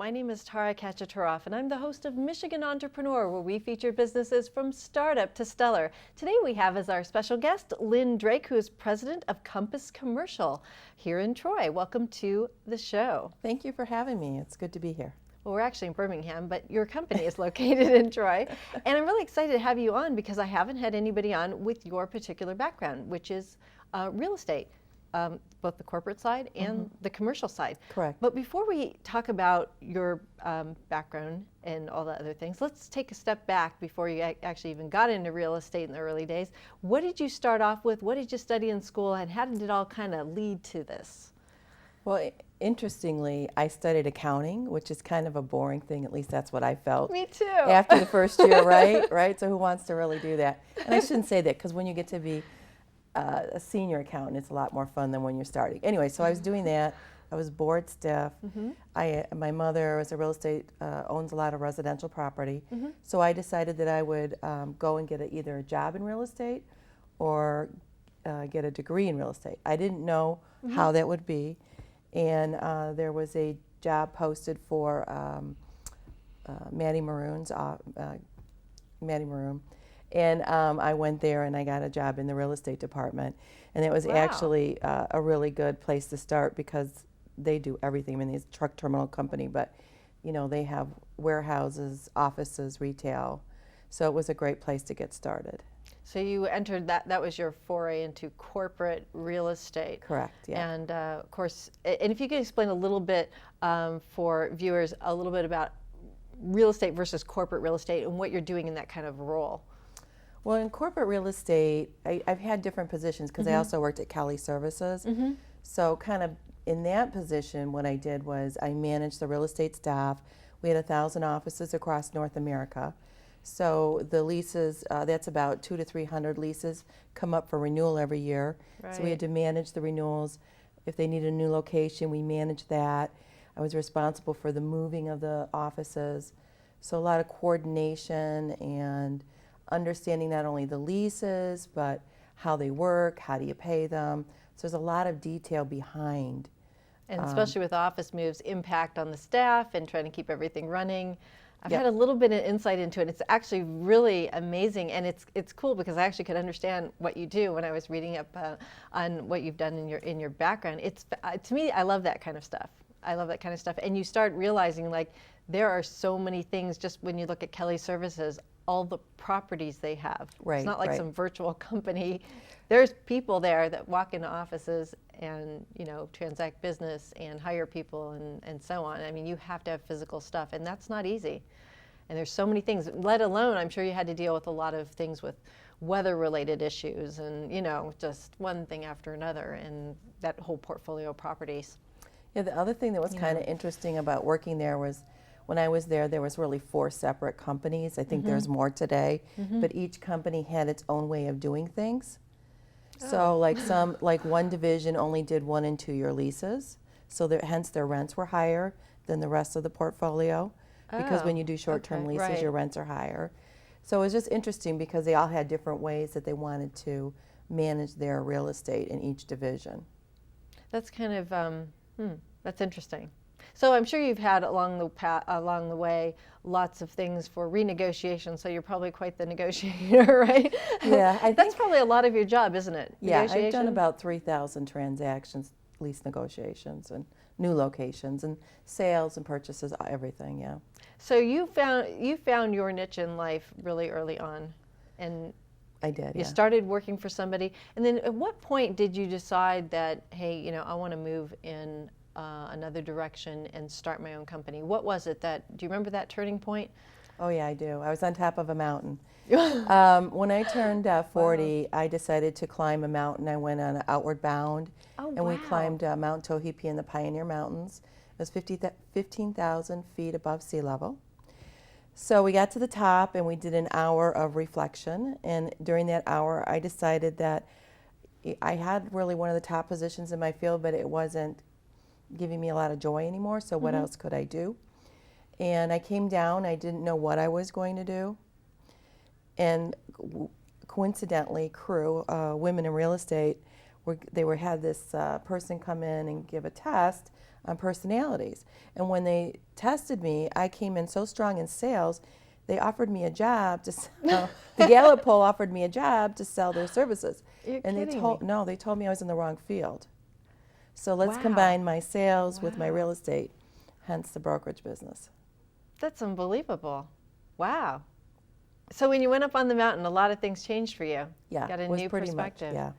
My name is Tara Kachataroff, and I'm the host of Michigan Entrepreneur, where we feature businesses from startup to stellar. Today we have as our special guest Lynn Drake, who is president of Compass Commercial here in Troy. Welcome to the show. Thank you for having me. It's good to be here. Well, we're actually in Birmingham, but your company is located in Troy. And I'm really excited to have you on because I haven't had anybody on with your particular background, which is real estate. Both the corporate side and the commercial side. Correct. But before we talk about your background and all the other things, let's take a step back before you actually even got into real estate in the early days. What did you start off with? What did you study in school? And how did it all kind of lead to this? Well, interestingly, I studied accounting, which is kind of a boring thing. At least that's what I felt. Me too. After the first year, right? So who wants to really do that? And I shouldn't say that because when you get to be a senior accountant, it's a lot more fun than when you're starting. Anyway, so I was doing that. I was board staff. My mother was a real estate, owns a lot of residential property. So I decided that I would go and get either a job in real estate or get a degree in real estate. I didn't know how that would be. And there was a job posted for Maddie Maroon. And I went there and I got a job in the real estate department. And it was actually a really good place to start because they do everything. I mean, it's a truck terminal company, but you know, they have warehouses, offices, retail. So it was a great place to get started. So you entered that was your foray into corporate real estate. Correct, yeah. And of course, and if you could explain a little bit for viewers, a little bit about real estate versus corporate real estate and what you're doing in that kind of role. Well, in corporate real estate, I've had different positions because I also worked at Kelly Services. So kind of in that position, what I did was I managed the real estate staff. We had 1,000 offices across North America. So the leases, that's about 200 to 300 leases, come up for renewal every year. Right. So we had to manage the renewals. If they needed a new location, we managed that. I was responsible for the moving of the offices. So a lot of coordination and understanding not only the leases, but how they work, how do you pay them. So there's a lot of detail behind. And especially with office moves, impact on the staff and trying to keep everything running. I've had a little bit of insight into it. It's actually really amazing, and it's cool because I actually could understand what you do when I was reading up on what you've done in your background. It's to me, I love that kind of stuff. I love that kind of stuff, and you start realizing like there are so many things. Just when you look at Kelly Services, all the properties they have. Right. It's not like some virtual company. There's people there that walk into offices and, you know, transact business and hire people and so on. I mean, you have to have physical stuff, and that's not easy. And there's so many things, let alone I'm sure you had to deal with a lot of things with weather-related issues and, you know, just one thing after another and that whole portfolio of properties. Yeah, the other thing that was kind of interesting about working there was when I was there was really 4 separate companies. I think there's more today, but each company had its own way of doing things. So like one division only did 1 and 2 year leases, so hence their rents were higher than the rest of the portfolio, because when you do short-term leases, your rents are higher. So it was just interesting because they all had different ways that they wanted to manage their real estate in each division. That's kind of, that's interesting. So I'm sure you've had along the way lots of things for renegotiation. So you're probably quite the negotiator, right? Yeah, that's probably a lot of your job, isn't it? Yeah, I've done about 3,000 transactions, lease negotiations, and new locations, and sales and purchases, everything. Yeah. So you found your niche in life really early on, and I did. You started working for somebody, and then at what point did you decide that, hey, you know, I want to move in another direction and start my own company? What was it do you remember that turning point? Oh yeah, I do. I was on top of a mountain. When I turned 40, I decided to climb a mountain. I went on Outward Bound, and we climbed Mount Tohepe in the Pioneer Mountains. It was 15,000 feet above sea level. So we got to the top and we did an hour of reflection, and during that hour I decided that I had really one of the top positions in my field, but it wasn't giving me a lot of joy anymore, so what else could I do? And I came down, I didn't know what I was going to do, and coincidentally, CREW, Women in Real Estate, had this person come in and give a test on personalities. And when they tested me, I came in so strong in sales, they offered me a job to sell. The Gallup poll offered me a job to sell their services. You're And kidding me. No, they told me I was in the wrong field. So let's Wow. combine my sales with my Wow. real estate, hence the brokerage business. That's unbelievable. Wow. So when you went up on the mountain, a lot of things changed for you. Yeah, Got a it was new pretty perspective. much, yeah.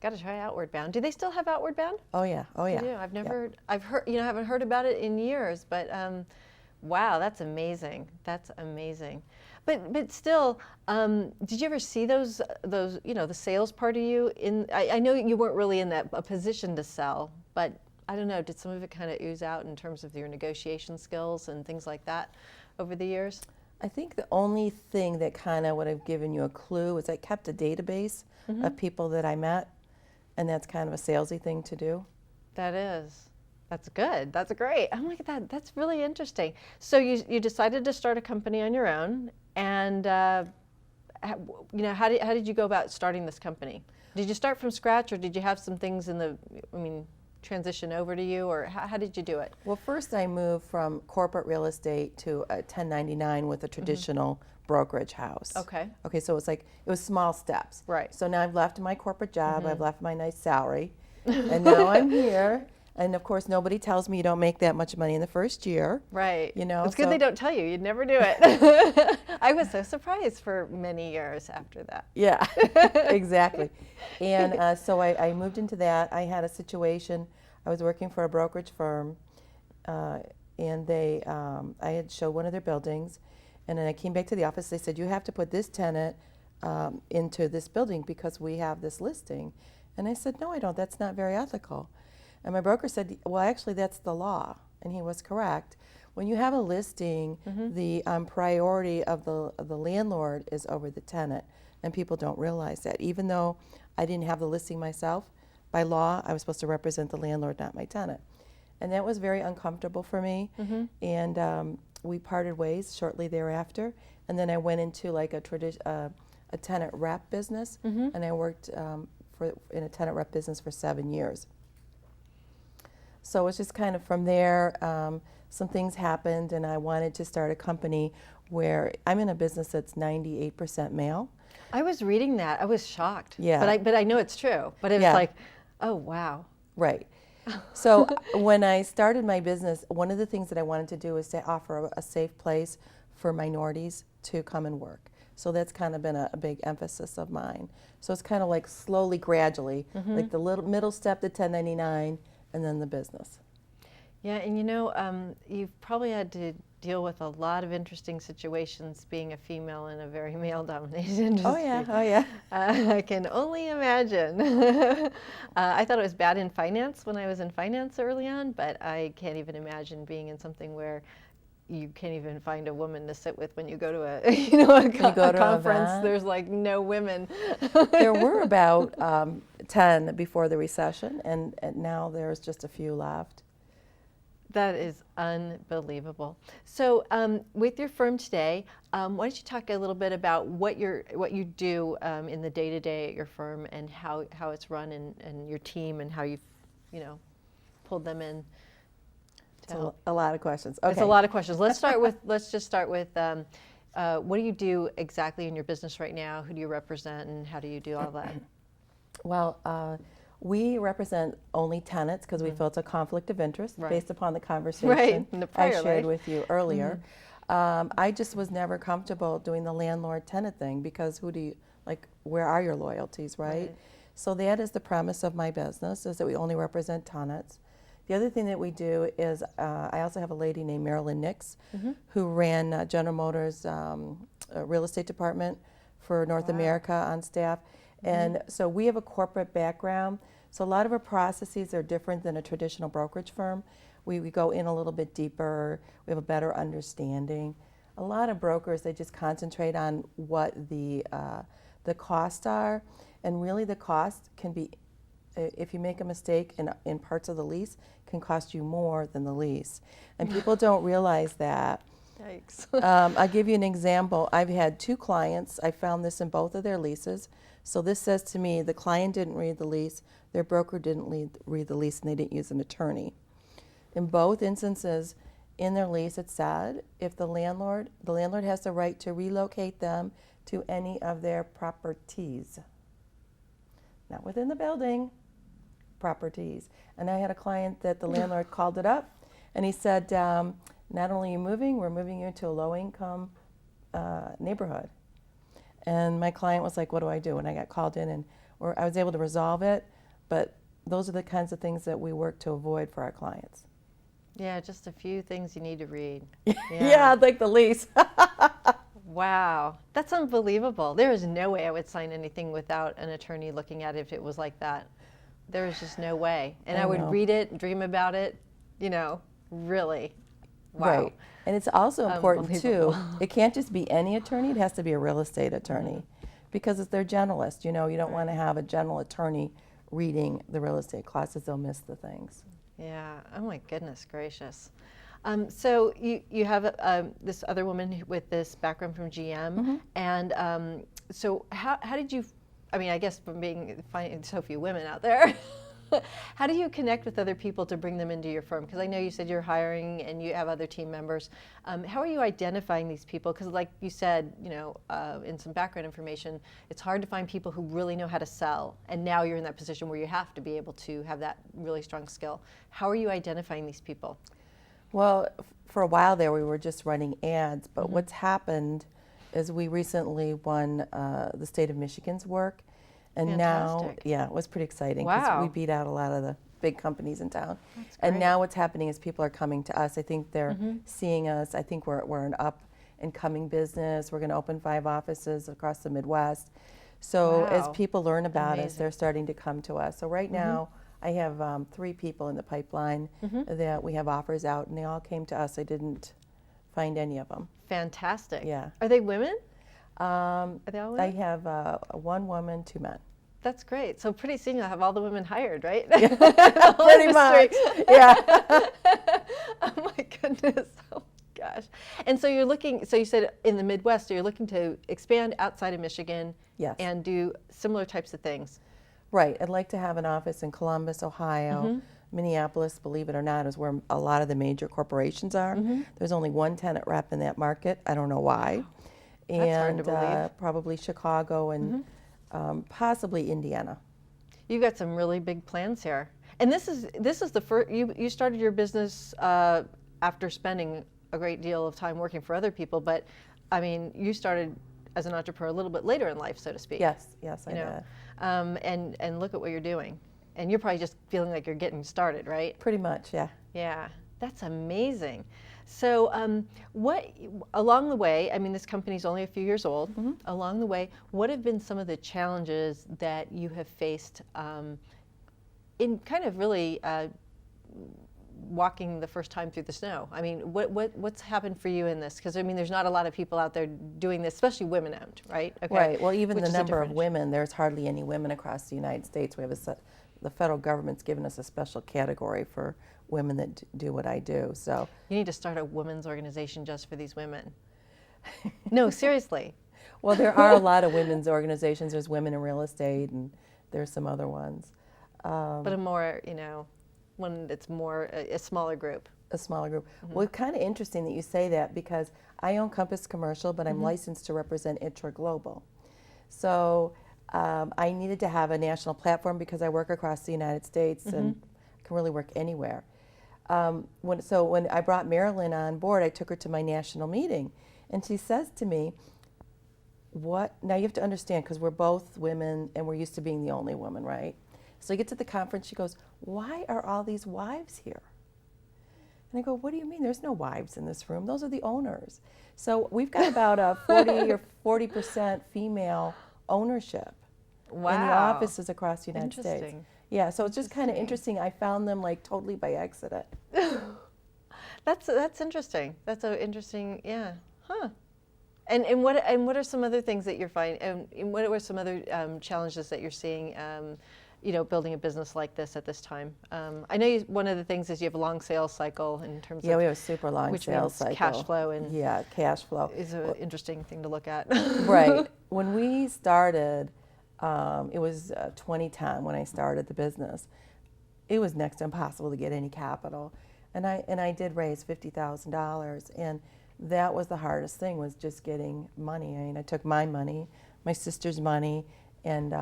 Got to try Outward Bound. Do they still have Outward Bound? Oh yeah, oh yeah. They do. I've Yeah. never, I've heard, I haven't heard about it in years, but wow, that's amazing. That's amazing. But still, did you ever see those, the sales part of you I know you weren't really in a position to sell, but I don't know, did some of it kind of ooze out in terms of your negotiation skills and things like that over the years? I think the only thing that kind of would have given you a clue is I kept a database of people that I met, and that's kind of a salesy thing to do. That is. That's good. That's great. I'm like that. That's really interesting. So you decided to start a company on your own, and how did you go about starting this company? Did you start from scratch, or did you have some things transition over to you, or how did you do it? Well, first I moved from corporate real estate to a 1099 with a traditional brokerage house. Okay. Okay, so it was small steps. Right. So now I've left my corporate job, I've left my nice salary, and now I'm here. And of course, nobody tells me you don't make that much money in the first year. Right. You know, it's good so- they don't tell you. You'd never do it. I was so surprised for many years after that. Yeah, exactly. And so I moved into that. I had a situation. I was working for a brokerage firm, and I had showed one of their buildings, and then I came back to the office. They said, you have to put this tenant into this building because we have this listing. And I said, no, I don't. That's not very ethical. And my broker said, well, actually, that's the law. And he was correct. When you have a listing, the priority of the landlord is over the tenant. And people don't realize that. Even though I didn't have the listing myself, by law, I was supposed to represent the landlord, not my tenant. And that was very uncomfortable for me. And we parted ways shortly thereafter. And then I went into like a tenant rep business. And I worked in a tenant rep business for 7 years. So it's just kind of from there, some things happened, and I wanted to start a company where I'm in a business that's 98% male. I was reading that. I was shocked. Yeah. But I know it's true. But it was Yeah. like, oh, wow. Right. So when I started my business, one of the things that I wanted to do was to offer a safe place for minorities to come and work. So that's kind of been a big emphasis of mine. So it's kind of like slowly, gradually, like the middle step, the 1099, and then the business. Yeah, and you've probably had to deal with a lot of interesting situations being a female in a very male-dominated industry. Oh yeah. I can only imagine. I thought it was bad in finance when I was in finance early on, but I can't even imagine being in something where you can't even find a woman to sit with when you go to a conference. Event. There's like no women. There were about 10 before the recession, and now there's just a few left. That is unbelievable. So with your firm today, why don't you talk a little bit about what you do in the day-to-day at your firm, and how it's run, and your team, and how you've pulled them in to help. A lot of questions. Okay. It's a lot of questions. Let's just start with what do you do exactly in your business right now? Who do you represent, and how do you do all that? Well, we represent only tenants because we felt a conflict of interest Right. based upon the conversation Right, in the I prior shared life. with you earlier. I just was never comfortable doing the landlord-tenant thing because where are your loyalties, right? So that is the premise of my business, is that we only represent tenants. The other thing that we do is I also have a lady named Marilyn Nix who ran General Motors' real estate department for North America on staff. And so we have a corporate background. So a lot of our processes are different than a traditional brokerage firm. We go in a little bit deeper. We have a better understanding. A lot of brokers, they just concentrate on what the costs are. And really the cost can be, if you make a mistake in parts of the lease, can cost you more than the lease. And people don't realize that. Yikes. I'll give you an example. I've had 2 clients. I found this in both of their leases. So this says to me, the client didn't read the lease, their broker didn't read the lease, and they didn't use an attorney. In both instances, in their lease, it said if the landlord has the right to relocate them to any of their properties, not within the building, properties. And I had a client that the landlord called it up, and he said, not only are you moving, we're moving you to a low-income neighborhood. And my client was like, what do I do? And I got called in, and I was able to resolve it, but those are the kinds of things that we work to avoid for our clients. Yeah, just a few things you need to read. Yeah, like the lease. Wow, that's unbelievable. There is no way I would sign anything without an attorney looking at it if it was like that. There is just no way. And I would read it, dream about it, really. Wow. Right. And it's also important, too, it can't just be any attorney, it has to be a real estate attorney. Because they're generalists, you don't want to have a general attorney reading the real estate classes, they'll miss the things. Yeah, oh my goodness gracious. So you have this other woman with this background from GM, and so how did you, I guess from finding so few women out there, how do you connect with other people to bring them into your firm? Because I know you said you're hiring and you have other team members. How are you identifying these people? Because like you said, in some background information, it's hard to find people who really know how to sell. And now you're in that position where you have to be able to have that really strong skill. How are you identifying these people? Well, for a while there, we were just running ads. But what's happened is we recently won the state of Michigan's work. And Fantastic. now, it was pretty exciting because Wow. we beat out a lot of the big companies in town. That's And great. now what's happening is people are coming to us. I think they're seeing us. I think we're an up and coming business. We're going to open 5 offices across the Midwest. So as Wow. people learn about us, Amazing. they're starting to come to us. So right now, I have 3 people in the pipeline that we have offers out, and they all came to us. I didn't find any of them. Fantastic. Yeah. Are they women? Are I they all women? have 1 woman, 2 men. That's great. So pretty soon you'll have all the women hired, right? Pretty much. Yeah. Oh my goodness. Oh gosh. And so you're looking, so you said in the Midwest, so you're looking to expand outside of Michigan Yes. and do similar types of things. Right. I'd like to have an office in Columbus, Ohio. Minneapolis, believe it or not, is where a lot of the major corporations are. There's only 1 tenant rep in that market. I don't know why. That's hard to And believe. probably Chicago and possibly Indiana. You've got some really big plans here. And this is the first, you started your business after spending a great deal of time working for other people, but you started as an entrepreneur a little bit later in life, so to speak. Yes, I did. And look at what you're doing. And you're probably just feeling like you're getting started, right? Pretty much, yeah. Yeah, that's amazing. So what, along the way, this company's only a few years old, along the way, what have been some of the challenges that you have faced in kind of really walking the first time through the snow? What's happened for you in this? Because there's not a lot of people out there doing this, especially women-owned, right? Okay. Right. Well, even Which the is a number of difference. women, there's hardly any women across the United States. We have the federal government's given us a special category for women that do what I do. So You need to start a women's organization just for these women. No, seriously. well, there are a lot of women's organizations. There's Women in Real Estate, and there's some other ones. But a more, one that's more a smaller group. A smaller group. Well, it's kind of interesting that you say that because I own Compass Commercial, but I'm licensed to represent ITRA Global. So I needed to have a national platform because I work across the United States and can really work anywhere. When I brought Marilyn on board, I took her to my national meeting, and she says to me, now you have to understand, because we're both women and we're used to being the only woman, right? So I get to the conference, she goes, why are all these wives here? And I go, what do you mean? There's no wives in this room. Those are the owners. So we've got about a 40 or 40% female ownership in the Wow. offices across the United States. Interesting. Yeah, so it's just kind of interesting. I found them like totally by accident. That's interesting. That's so interesting. Yeah. Huh. And what are some other things that you're finding? And what are some other challenges that you're seeing? Building a business like this at this time. I know one of the things is you have a long sales cycle in terms Yeah, of we have a super long which sales means cycle. cash flow and Yeah, cash flow. is an interesting thing to look at. Right. When we started, It was 2010 when I started the business. It was next to impossible to get any capital, and I did raise $50,000, and that was the hardest thing, was just getting money. I mean, I took my money, my sister's money, and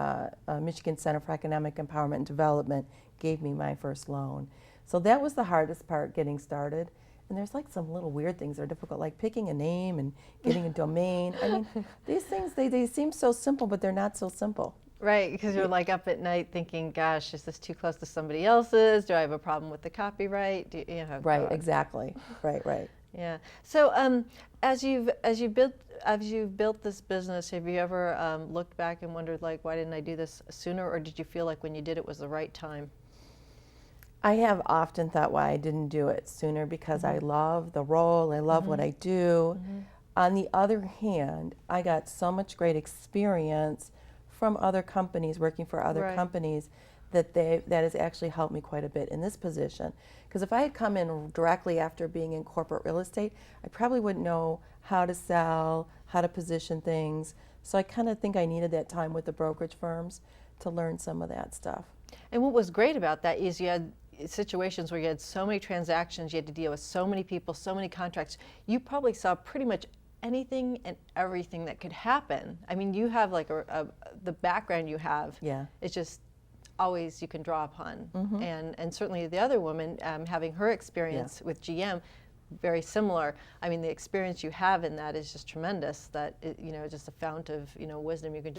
Michigan Center for Economic Empowerment and Development gave me my first loan. So that was the hardest part, getting started. And there's like some little weird things that are difficult, like picking a name and getting a domain. I mean, these things, they seem so simple, but they're not so simple. Right, because you're like up at night thinking, gosh, is this too close to somebody else's? Do I have a problem with the copyright? Right, God. exactly. Right. Yeah. So as you've built this business, have you ever looked back and wondered, like, why didn't I do this sooner, or did you feel like when you did it was the right time? I have often thought why I didn't do it sooner, because I love the role, I love what I do. On the other hand, I got so much great experience from other companies, working for other companies, that has actually helped me quite a bit in this position. Because if I had come in directly after being in corporate real estate, I probably wouldn't know how to sell, how to position things. So I kind of think I needed that time with the brokerage firms to learn some of that stuff. And what was great about that is you had situations where you had so many transactions, you had to deal with so many people, so many contracts. You probably saw pretty much anything and everything that could happen. I mean, you have like the background you have. Yeah. It's just always you can draw upon. And certainly the other woman, having her experience with GM, very similar. I mean, the experience you have in that is just tremendous. That just a fount of wisdom you can